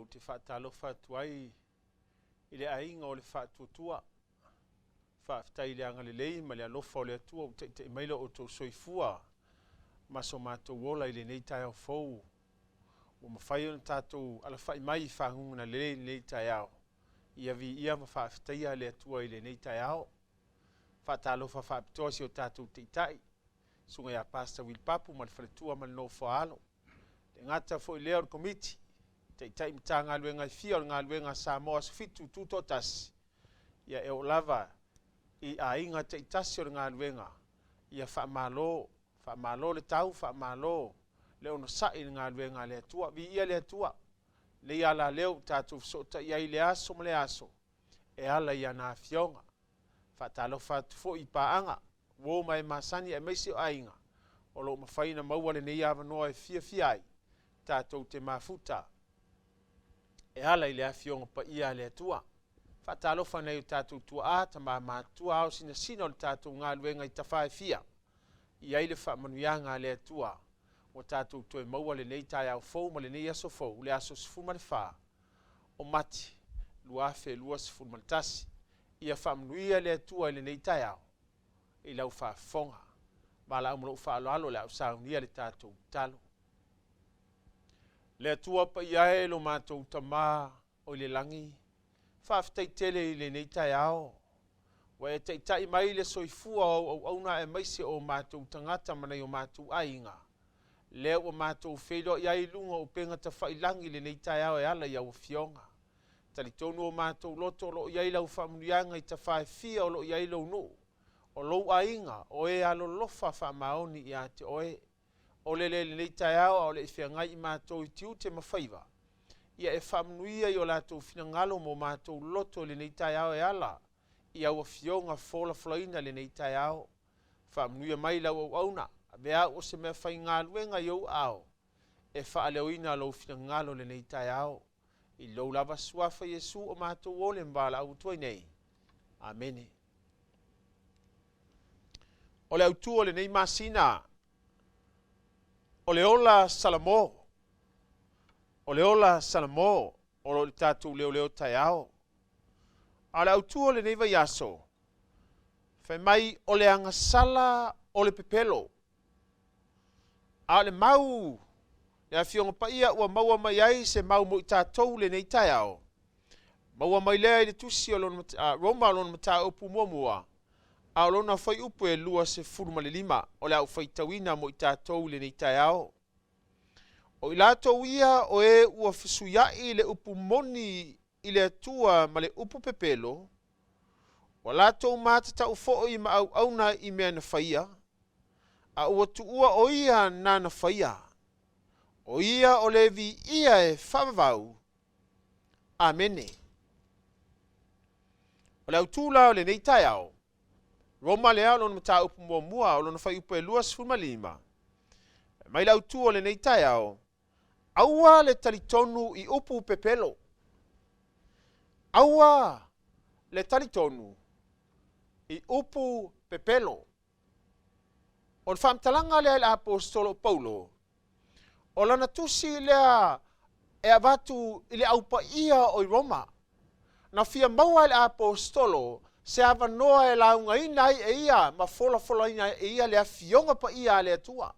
te whaatalofa tuai i le ainga o le whaatuatua. Whaaftai le anga le lei ma le alofa o le atua o te maila o tau soifua maso mātou ola i le nei tai au fou. O mawhai o tātou ala whai mai whangunga na le nei tai au. Ia vi ia ma whaaftai le atua i le nei tai au. Whaatalofa whaapitosi o tātou te itai. Sunga ia pasta Wilpapu ma le whaletua ma le no whaalo. Le ngata fo i leo le komiti. Te itai mta ngā luenga i fia o ngā luenga Samoa Sfitu tutotas. Ia e o lava i a inga te itasi o ngā luenga. Ia whaamalo le tau, whaamalo le ono sai ngā luenga le atua. Vi ia le atua. Le ia la leo tātou sota ia i le aso ma le aso. E ala ia nā fionga. Whaatalofa tufo i paanga. Wo mai masani e meisi o ainga. O lo mawhaina maua le nei awa noa e fia ai. Tātou te mafuta. E ala i le afionga pa ia le atua. Whaatalofa nei o tātou tua a, ta mātua au sina o le tātou ngā luenga i tawhae fia. I aile whaamanuianga le atua. O tātou toe maua le nei tai au fou, ma le nei aso fou, le aso sifu ma le wha. O mati, luafe lua sifu ma le tasi. Ia whaamanuia le atua i le nei tai au. I lau whaafonga. Ma la umlo whaaloalo le au saunia le tātou talo. Le atua pa iae lo mātou tamā o le langi. Whaaftai tele i le nei tai au. Wa e tai mai le soifua o auna e maise o mātou tangata manai o mātou ainga. Leo o mātou whelo iai lunga o penga ta whailangi le nei tai au e ala iau fionga. Tali tonu o mātou loto lo iai lau whamunianga i ta whae fia o lo iai lau no. O lo ainga o e alo lofa whamaoni i a te oe. O le nei tai au o le i whiangai i mātou i tiu te mawhaiva. Ia e whamnuia i o lātou whingalo mo mātou loto le nei tai au e ala. I au a fionga fola flaina le nei tai au. Whamnuia mai lau au auna. A bea o se mea whai ngā luenga i au au. E whaaleuina lau whingalo le nei tai au. I lau lava suafa Jesu o mātou o le mbala au tuai nei. Amene. O le autua le nei masina. O le ola salamo. O le ola salamo. O le tātou leo tai au. A le autua le nei vai aso. Whai mai o le angasala o le pepelo. A le mau. Le awhionga pa ia ua maua mai ai se mau mo i tātou le nei tai au. Maua mai lea i le tusi o Roma lona mata upu muamua. A lona whai upu e lua se furuma le lima. O le au whai tawina mo i tātou le nei tai au. O i lātou ia o e ua whasuiai le upu moni i le atua ma le upu pepelo. O lātou mātata u fo'o ma au auna i mea na whaia. A ua tuua o ia nā na whaia. O ia o le vi ia e whavavau. Amene. O le autula o le nei tai au. Roma le au lona mata upu mua o lona whai upu e luas fulmalima. Mai le autu o le nei tai au. Aua le talitonu i upu pepelo. Aua le talitonu i upu pepelo. O le whamtalanga lea le apostolo Paulo. O lana tusi lea e avatu i le aupa ia o i Roma. Na fia maua le apostolo se ava noa e launga ina e ia ma fola ina e ia le afionga pa ia le atua.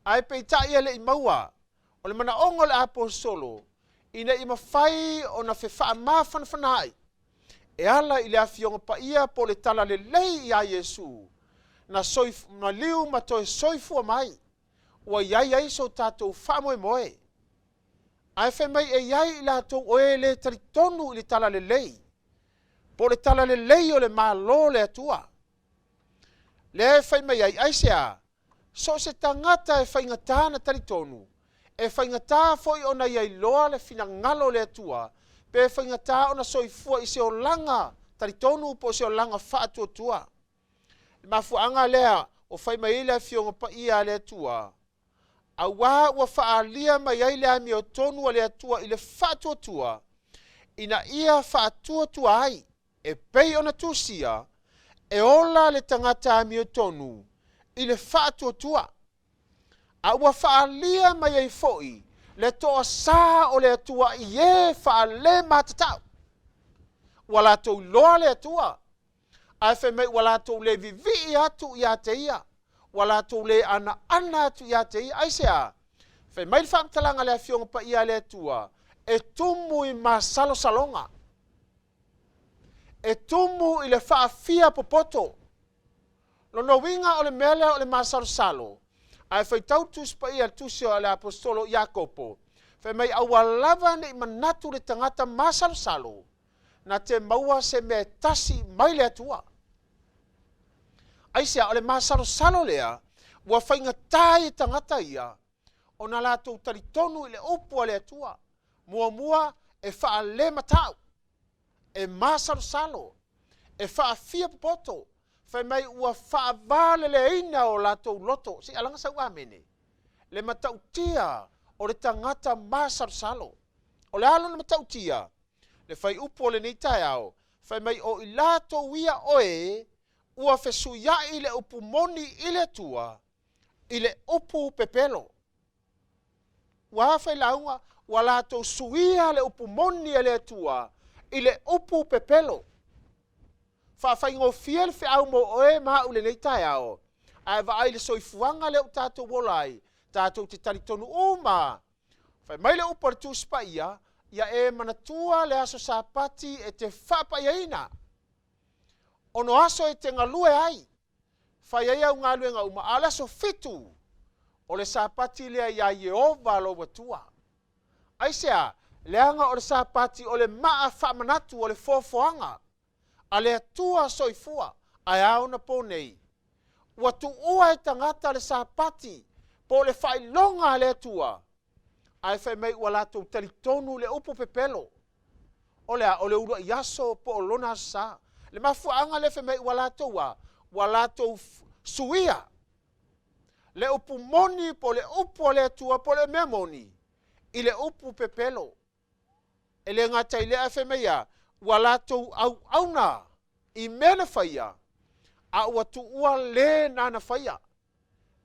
Ai peita ia le i maua. O le mana ongo le apostolo ina i mawhai o na whewha mawhanawhanai. E ala i le afionga pa ia po le tala le lei ia Jesu. Na liu ma toe soifua mai. Ua iai so tātou whamoe moe. Ai whai mai e iai i lātou oe le talitonu i le tala le lei. Po le tala le lei o le malo le atua. Le whai mai ai sea. So se tangata e whai ngata na talitonu. E whai ngata foi o na iai loa le fina ngalo le atua. Pe whai ngata o na soifua i se o langa talitonu po se o langa whaatua tua. Mafuanga lea o whai mai le fionga pa ia le atua. A wā ua whaalia mai ai le ami o tonu le atua i le whaatua tua. Ina ia whaatua tua ai. E pei ona tusia. E ola le tangata ami o tonu. I le whaatua tua. A ua whaalia mai ai foi. le toa sa o le atua i e whaale matatau. Wala tau loa le atua. Ai whai mai wala tau le vivi atu i a te ia. Wala tau le ana atu i a te ia. Ai sea, whai mai whamtalanga le awhionga pa ia le atua, e tumu i masalo salonga. E tumu i le whaafia popoto. Lono winga o le mele o le masalo salo. Ai whai tautus pa ia tusio a le apostolo Iakopo. Whai mai awalava ne i manatu le tangata masalo salo. Na te maua se me tasi mai le atua. Aisea o le masalo salo lea, ua whainga tai tangata ia, o na lātou taritonu i le upua le atua. Mua e wha le matau. E masalo salo. E wha fia popoto. Whai mai ua wha vale le ina o lātou loto. Si alanga sa ua mene. Le matau tia o le tangata masalo salo. O le alo le matau tia. Le whai upo le nei tai au. Whai mai o i lātou ia oe, ua fesu ia i le upu moni i le tua, i le upu pepelo. Ua whai launga, ua lātou suia le upu moni i le tua, i le upu pepelo. Whai ngō fiel whi au mo oe maha ule nei tai au. Ai wa ai le soifuanga le u tātou wolai, tātou te taritonu uma. Whai mai le upu le tūspa ia e manatua le aso sapati e te whapa iaina. Ono aso e te ngalue ai. Whai ai au ngalue ngā uma alaso fitu. O le sapati lea ia Yehova lo watua. Aisea, leanga o le sapati o le maa whamanatu o le fofoanga. A le atua soifua, ai au na ponei. Watu ua e tangata le sapati, po le whailonga le atua. Ai whai mai ua lātou taritonu le upo pepelo. O le ura iaso po o lona sa. Le mafuanga le whai mai ua lātou suia. Le upu moni po le upo le atua po le memoni. I le upu pepelo. E le ngatai le whai mai a, ua lātou auna. I mena whaia. A ua tu ua le nana whaia.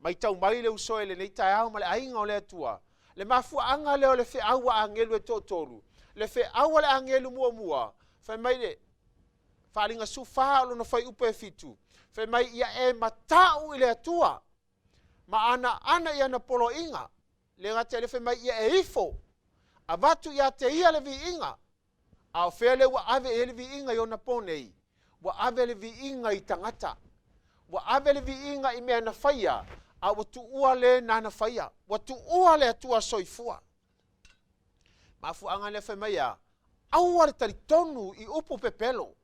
Mai tau mai le usoe le nei tai au ma le ainga o le atua. Le mafuanga leo le fe awa angelu e totoru. Le fe awa le angelu mua. Fai mai le. Wharinga su whaalo na whai upe fitu. Fai mai ia e matau i le atua. Ma ana ia na polo inga. Le ngate le fai mai ia e ifo. A watu ia te ia le vi inga. A o fele wa ave e le vi inga i ona ponei. Wa ave le vi inga i tangata. Wa ave le vi inga i mea na whaia. A watu ua le nana whaia. Watu ua le atua soifua. Mafuanga le whai mai a. Aua le taritonu i upu pepelo.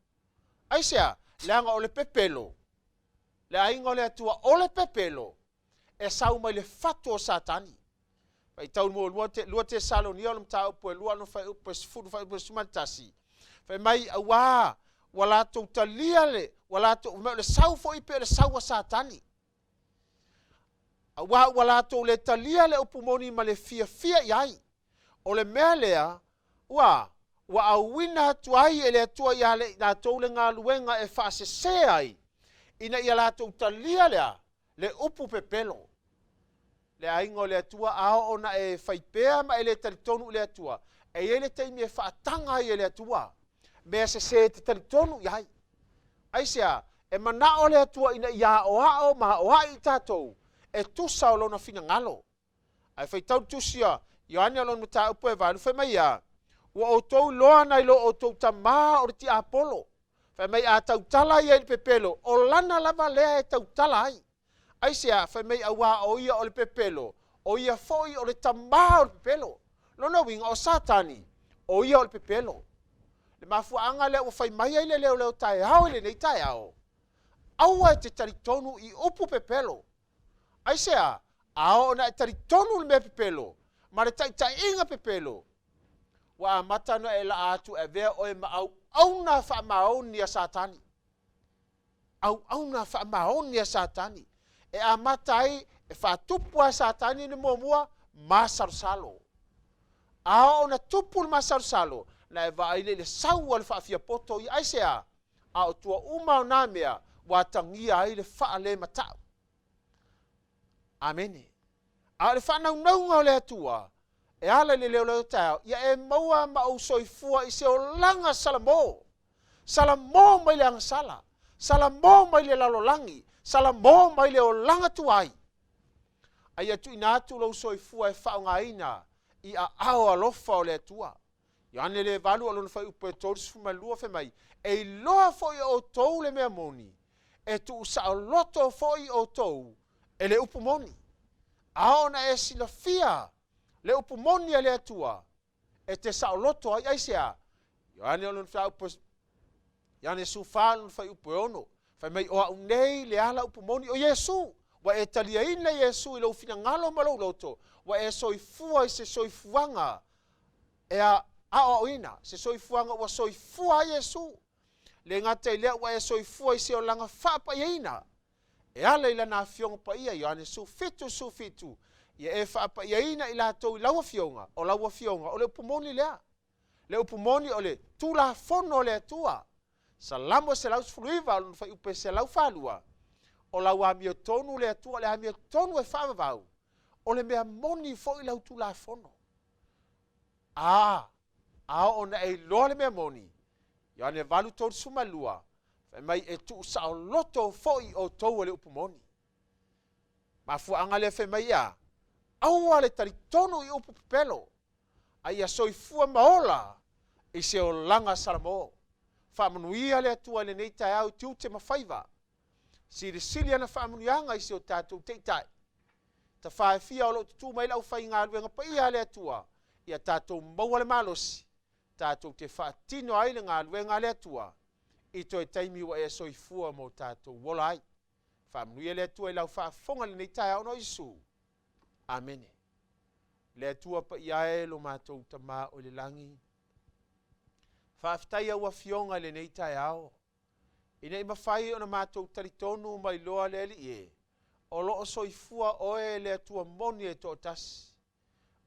Aisea, leanga o le pepelo. Le ainga o le atua o le pepelo. E sau mai le fatu o satani. Pai tau mo lua te salonia o le mta upo e lua no whai upo e sifudu whai upo e sumantasi. Whai mai a waa. Wala tau talia le. Wala tau le sau fo ipe le sau a satani. Wala tau le talia le upumoni ma le fia iai. O le mea lea, wa awina tu ai e le atua ia le na tau le ngā luenga e whaasese ai. Ina ia la tau talia lea, le upu pepelo. Le aingo le atua ao ona e whaipea ma e le taritonu le atua. E ele teimi e whaatanga i le atua. Mea se te taritonu iai. Aisea, e mana o le atua ina ia o hao ma o hai tātou. E tusa o lona fina ngalo. Ai whai tau tusia, Ioane alon mata upo e vanu, whai mai a, ua o tau loa nai lo o tau tamaa o ti Apollo. Whai mai a tau tala ia i pepelo, o lana lava lea e tau tala ai. Ai sea, whai mai a wā o ia o le pepelo, o ia foi o le tamaa o le pepelo. Lona winga o satani, o ia o le pepelo. Le mafuanga lea ua whai mai ai le leo tae hao le nei tae hao. Aua e te taritonu i upu pepelo. Ai sea, ao na e taritonu le mea pepelo. Ma le inga pepelo. Wa matano e la atu e vea o e maau. Au na wha maoni a satani. Au na wha maoni a satani. E a matai e wha tupu a satani ni mua masarusalo. Ao na tupu le masarusalo. Na e vaile le sau al wha fia poto i aisea. Ao tua umau na mea. Wa tangia ai le wha le matau. Amene. A le whanau naunga o le atua, e ala le leo tau ia e maua ma o soifua i se o langa salamo mai le angasala salamo mai le lalolangi salamo mai le o langa tuai ai atu ina atu lo soifua e whaongaina i a ao alofa o le atua Iane le valu alona fai upe tōris fumalua fe mai e loa foi o tou le mea moni e tu sa loto foi o tou e le upu moni aona e silafia le upu moni e le atua e te sa loto ai ai sea Iane alona fai upe Iane su falu fai upe ono fai mai o unei le ala upu moni o Yesu wa e talia ina Yesu i lo fina ngalo malo loto wa e soifua i se soifuanga e a ina se soifuanga wa soifua Yesu le ngata ile wa e soifua i se o langa whapa ina e ala ila na fionga pa ia Ioane su fitu ia e whapa ina ila tau i lawa fionga o le upumoni lea le upumoni o le tula fono le atua salamo se lau sfuluiva o fai upe se lau falua o lau amio tonu le atua le amio tonu e whamavau o le mea moni fo i lau tula fono ona e loa le mea moni Ioane valu tau sumalua fai mai e tu sao loto foi o tou le upumoni mafuanga le fai mai ia aua le taritonu i upu pelo ai a soifua maola i se o langa salamo whamanuia le atua le nei tai au tiu te mawhaiva siri ana whamanuianga i se o tātou teitai ta whaefia o lo tutu mai lau whai ngā ruenga pa ia le atua ia tātou maua le malosi tātou te whaatino ai le ngā ruenga le atua i toi taimi wa e soifua mo tātou wola ai whamanuia le atua i lau whaafonga le nei tai au no Isu Amene le atua pa ia e lo mātou tama o le langi whaafitai au a fionga le nei tai au ina ima whai o na mātou taritonu mai loa le ali e o loo soifua oe le atua moni e tō tasi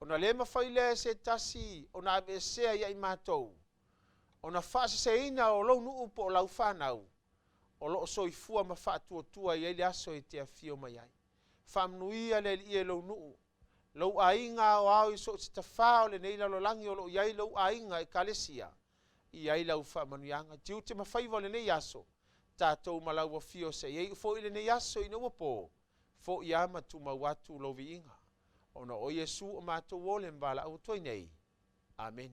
ona le mawhai le se tasi ona ave sea ia i mātou ona whaaseseina o lau nuu po o lau whanau o loo soifua ma whaatua i eile aso e te afio mai ai whamnuia le li e lau nuu lau ainga o au i so te tawhao le neila lo langi o loo iai lau ainga e kalesia i ai lau whamanuianga tiu te mawhaiva le nei aso tātou malau wa fio se iei ufo i le nei aso i naua po fo i ama tu mawatu lo vi inga ona o Yesu o mātou o le mbala au toi nei. Amen.